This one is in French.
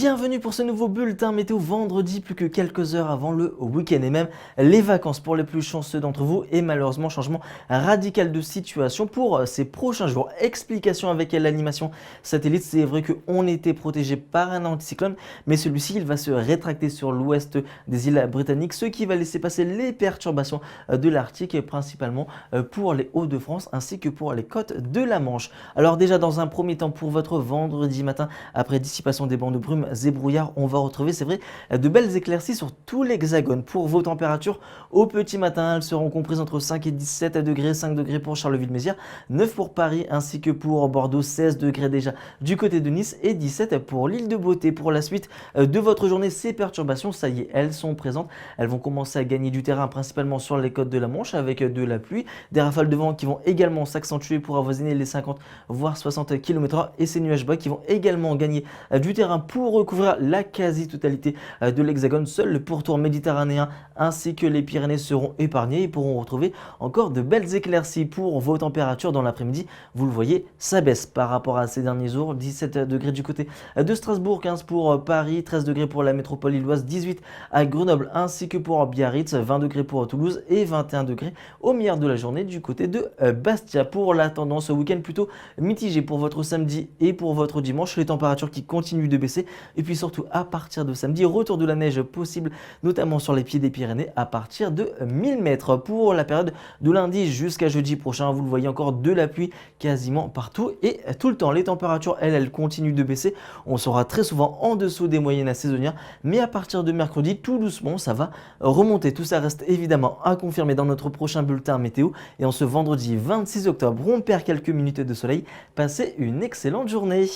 Bienvenue pour ce nouveau bulletin météo vendredi, plus que quelques heures avant le week-end et même les vacances pour les plus chanceux d'entre vous et malheureusement changement radical de situation pour ces prochains jours. Explication avec l'animation satellite, c'est vrai qu'on était protégé par un anticyclone mais celui-ci il va se rétracter sur l'ouest des îles britanniques, ce qui va laisser passer les perturbations de l'Arctique principalement pour les Hauts-de-France ainsi que pour les côtes de la Manche. Alors déjà dans un premier temps pour votre vendredi matin, après dissipation des bancs de brume et brouillard, on va retrouver, c'est vrai, de belles éclaircies sur tout l'hexagone. Pour vos températures, au petit matin, elles seront comprises entre 5 et 17 degrés, 5 degrés pour Charleville-Mézières, 9 pour Paris ainsi que pour Bordeaux, 16 degrés déjà du côté de Nice et 17 pour l'île de Beauté. Pour la suite de votre journée, ces perturbations, ça y est, elles sont présentes. Elles vont commencer à gagner du terrain principalement sur les côtes de la Manche avec de la pluie, des rafales de vent qui vont également s'accentuer pour avoisiner les 50 voire 60 km/h et ces nuages bas qui vont également gagner du terrain pour recouvrir la quasi-totalité de l'hexagone. Seul le pourtour méditerranéen ainsi que les Pyrénées seront épargnés et pourront retrouver encore de belles éclaircies. Pour vos températures dans l'après-midi, vous le voyez, ça baisse par rapport à ces derniers jours. 17 degrés du côté de Strasbourg, 15 pour Paris, 13 degrés pour la métropole illoise, 18 à Grenoble ainsi que pour Biarritz, 20 degrés pour Toulouse et 21 degrés au milieu de la journée du côté de Bastia. Pour la tendance au week-end plutôt mitigé pour votre samedi et pour votre dimanche, les températures qui continuent de baisser et puis surtout à partir de samedi, retour de la neige possible notamment sur les pieds des Pyrénées à partir de 1000 mètres. Pour la période de lundi jusqu'à jeudi prochain, vous le voyez, encore de la pluie quasiment partout et tout le temps. Les températures elles continuent de baisser, on sera très souvent en dessous des moyennes saisonnières, mais à partir de mercredi tout doucement ça va remonter. Tout ça reste évidemment à confirmer dans notre prochain bulletin météo et en ce vendredi 26 octobre on perd quelques minutes de soleil. Passez une excellente journée.